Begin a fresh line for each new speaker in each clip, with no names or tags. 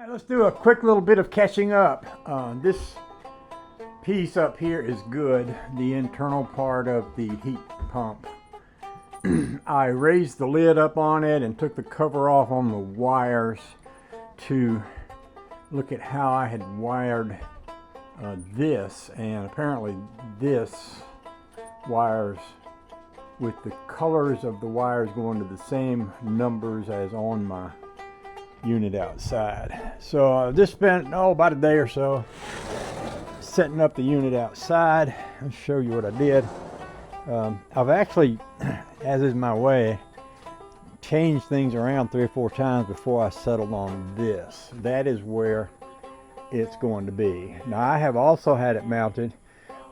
All right, let's do a quick little bit of catching up. This piece up here is good, the internal part of the heat pump. I raised the lid up on it and took the cover off on the wires to look at how I had wired this, and apparently this wires with the colors of the wires going to the same numbers as on my unit outside. So I just spent about a day or so setting up the unit outside. I'll show you what I did. I've actually, as is my way, changed things around 3 or 4 times before I settled on this. That is where it's going to be. Now I have also had it mounted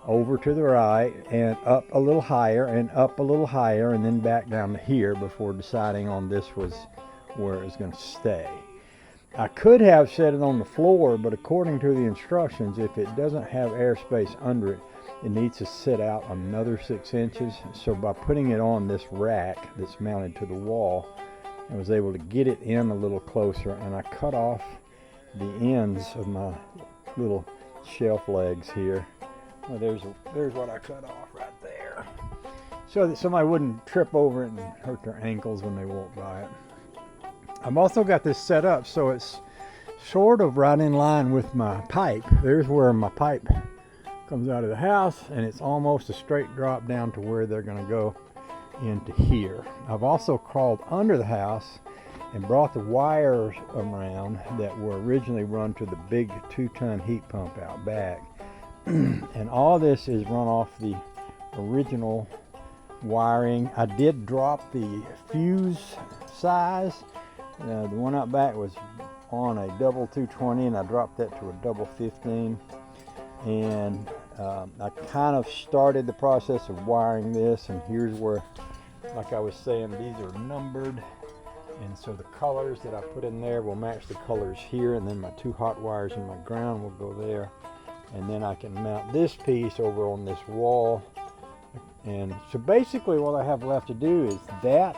over to the right and up a little higher and up a little higher and then back down to here before deciding on this was where it's going to stay. I could have set it on the floor, but according to the instructions, if it doesn't have airspace under it, it needs to sit out another 6 inches. So by putting it on this rack that's mounted to the wall, I was able to get it in a little closer, and I cut off the ends of my little shelf legs here. Well, there's what I cut off right there, so that somebody wouldn't trip over it and hurt their ankles when they walk by it. I've also got this set up so it's sort of right in line with my pipe. There's where my pipe comes out of the house, and it's almost a straight drop down to where they're going to go into here. I've also crawled under the house and brought the wires around that were originally run to the big 2-ton heat pump out back. And all this is run off the original wiring. I did drop the fuse size. The one out back was on a double 220, and I dropped that to a double 15. And I kind of started the process of wiring this, and here's where, like I was saying, these are numbered, and so the colors that I put in there will match the colors here, and then my 2 hot wires in my ground will go there, and then I can mount this piece over on this wall. And so basically what I have left to do is that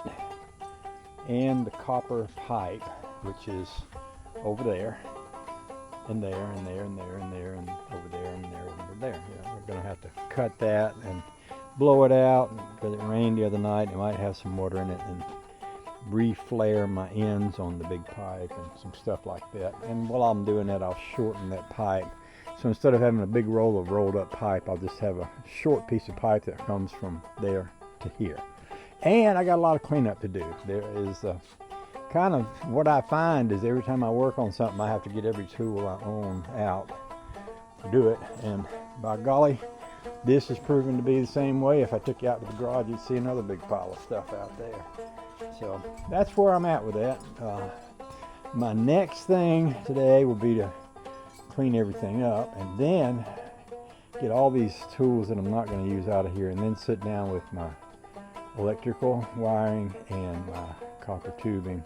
and the copper pipe, which is over there and there and there and there and there and over there and there and over there. Yeah, we're going to have to cut that and blow it out because it rained the other night. It might have some water in it, and reflare my ends on the big pipe and some stuff like that. And while I'm doing that, I'll shorten that pipe. So instead of having a big roll of rolled up pipe, I'll just have a short piece of pipe that comes from there to here. And I got a lot of cleanup to do. There is kind of what I find is every time I work on something, I have to get every tool I own out to do it. And by golly, this has proven to be the same way. If I took you out to the garage, you'd see another big pile of stuff out there. So that's where I'm at with that. My next thing today will be to clean everything up and then get all these tools that I'm not going to use out of here, and then sit down with my electrical wiring and my copper tubing.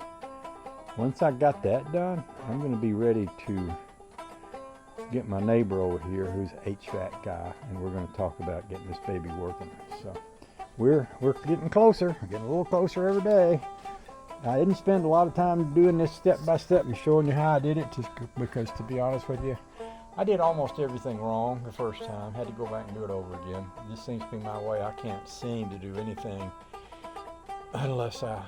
Once I got that done, I'm going to be ready to get my neighbor over here who's an HVAC guy, and we're going to talk about getting this baby working. So we're getting closer. We're getting a little closer every day. I didn't spend a lot of time doing this step by step and showing you how I did it, just because, to be honest with you, I did almost everything wrong the first time. Had to go back and do it over again. This seems to be my way. I can't seem to do anything unless I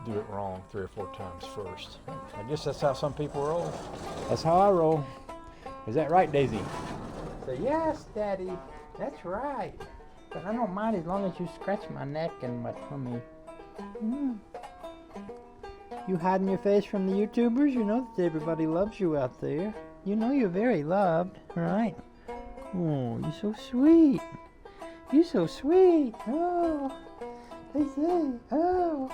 do it wrong 3 or 4 times first. I guess that's how some people roll. That's how I roll. Is that right, Daisy?
Say, yes, Daddy, that's right. But I don't mind as long as you scratch my neck and my tummy. You hiding your face from the YouTubers? You know that everybody loves you out there. You know you're very loved, right? Oh, you're so sweet. You're so sweet. Oh, they say, oh.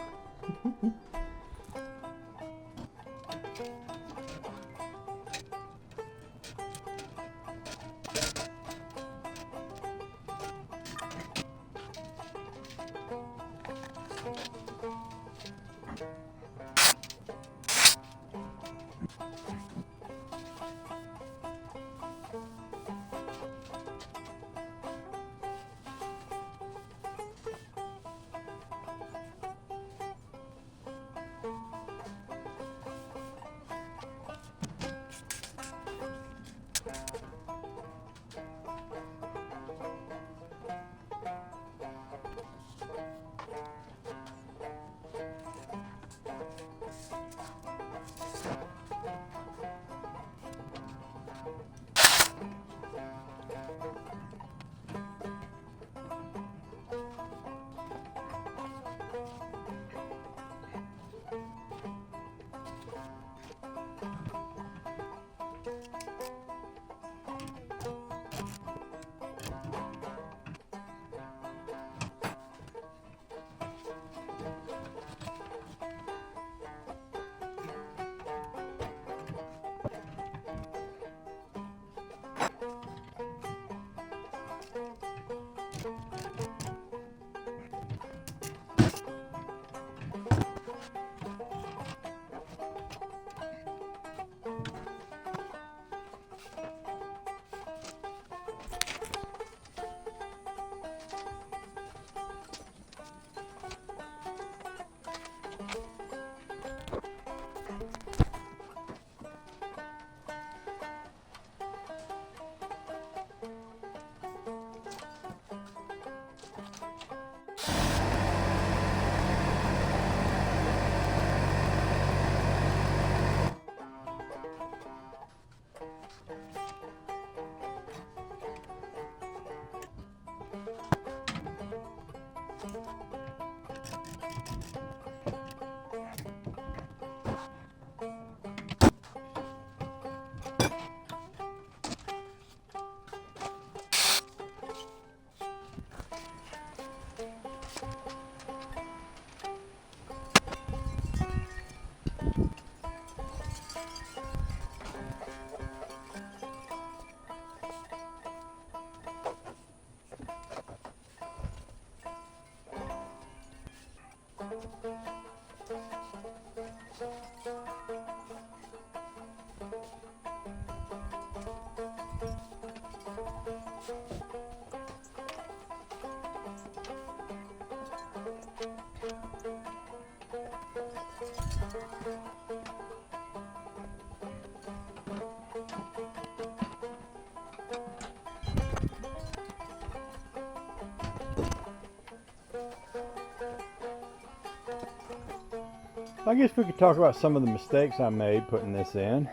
I guess we could talk about some of the mistakes I made putting this in.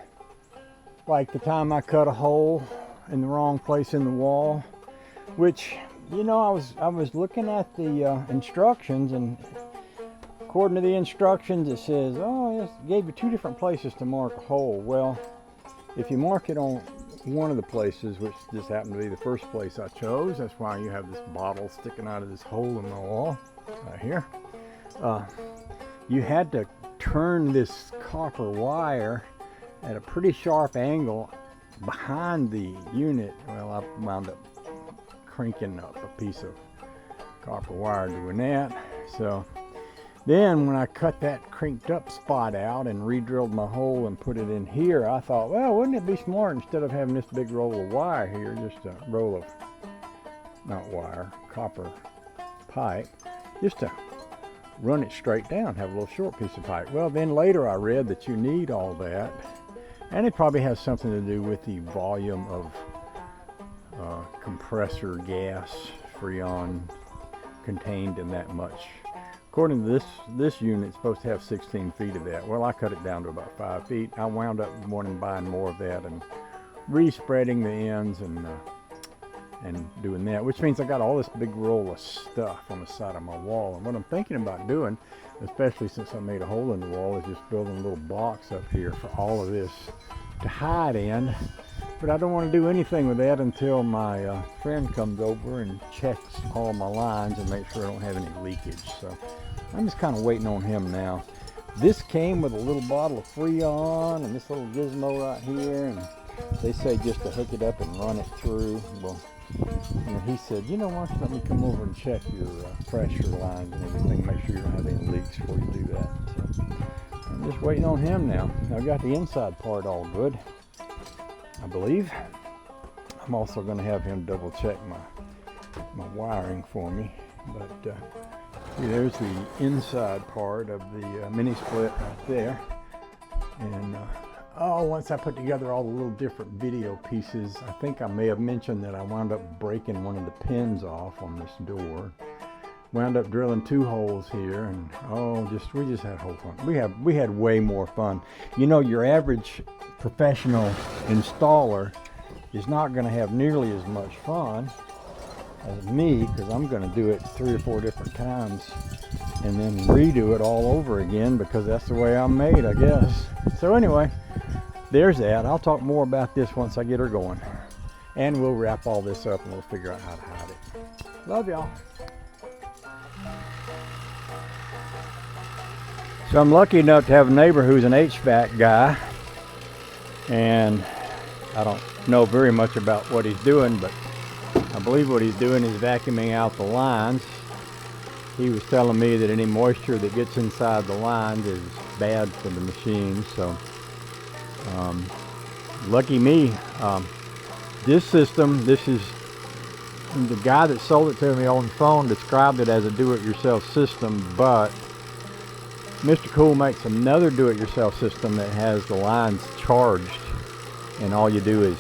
Like the time I cut a hole in the wrong place in the wall, which, you know, I was looking at the instructions, and according to the instructions it says, oh, it gave you 2 different places to mark a hole. Well, if you mark it on one of the places, which just happened to be the first place I chose, that's why you have this bottle sticking out of this hole in the wall right here. You had to turn this copper wire at a pretty sharp angle behind the unit. Well, I wound up cranking up a piece of copper wire doing that. So then when I cut that cranked up spot out and re-drilled my hole and put it in here, I thought, well, wouldn't it be smart, instead of having this big roll of wire here, just a roll of, not wire, copper pipe, just to run it straight down, have a little short piece of pipe. Well, then later I read that you need all that, and it probably has something to do with the volume of compressor gas, Freon, contained in that much. According to this unit, it's supposed to have 16 feet of that. Well, I cut it down to about 5 feet. I wound up buying more of that and re-spreading the ends and doing that, which means I got all this big roll of stuff on the side of my wall. And what I'm thinking about doing, especially since I made a hole in the wall, is just building a little box up here for all of this to hide in. But I don't want to do anything with that until my friend comes over and checks all my lines and makes sure I don't have any leakage. So I'm just kind of waiting on him now. This came with a little bottle of Freon and this little gizmo right here, and they say just to hook it up and run it through. Well, and he said, you know, why don't you let me come over and check your pressure lines and everything, make sure you don't have any leaks before you do that. So I'm just waiting on him now. I got the inside part all good, I believe. I'm also going to have him double check my wiring for me. But see, there's the inside part of the mini split right there. And once I put together all the little different video pieces, I think I may have mentioned that I wound up breaking one of the pins off on this door. Wound up drilling 2 holes here, and we just had whole fun. We had way more fun. You know, your average professional installer is not going to have nearly as much fun as me, because I'm going to do it 3 or 4 different times and then redo it all over again, because that's the way I'm made, I guess. So anyway, there's that. I'll talk more about this once I get her going, and we'll wrap all this up and we'll figure out how to hide it. Love y'all. So I'm lucky enough to have a neighbor who's an HVAC guy, and I don't know very much about what he's doing, but I believe what he's doing is vacuuming out the lines. He was telling me that any moisture that gets inside the lines is bad for the machine, so lucky me. This system, this is the guy that sold it to me on the phone described it as a do-it-yourself system, but Mr. Cool makes another do-it-yourself system that has the lines charged, and all you do is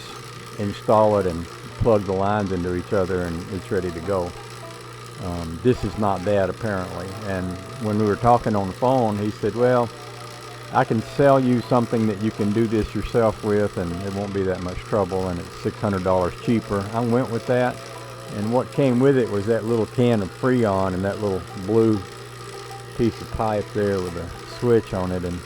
install it and plug the lines into each other and it's ready to go. This is not that, apparently. And when we were talking on the phone, he said, well, I can sell you something that you can do this yourself with, and it won't be that much trouble, and it's $600 cheaper. I went with that, and what came with it was that little can of Freon and that little blue piece of pipe there with a switch on it. And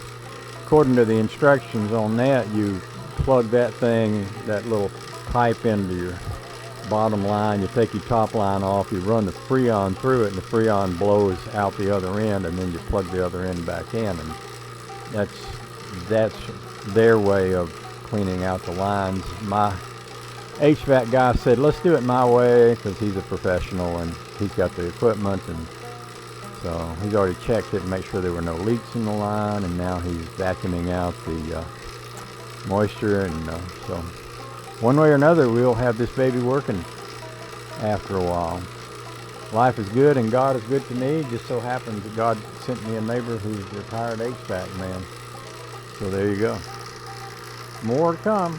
according to the instructions on that, you plug that thing, that little pipe, into your bottom line. You take your top line off, you run the Freon through it, and the Freon blows out the other end, and then you plug the other end back in. And that's their way of cleaning out the lines. My HVAC guy said, let's do it my way, because he's a professional and he's got the equipment, and so he's already checked it and made sure there were no leaks in the line, and now he's vacuuming out the moisture, and so one way or another we'll have this baby working after a while. Life is good and God is good to me. It just so happens that God sent me a neighbor who's a retired HVAC man. So there you go. More to come.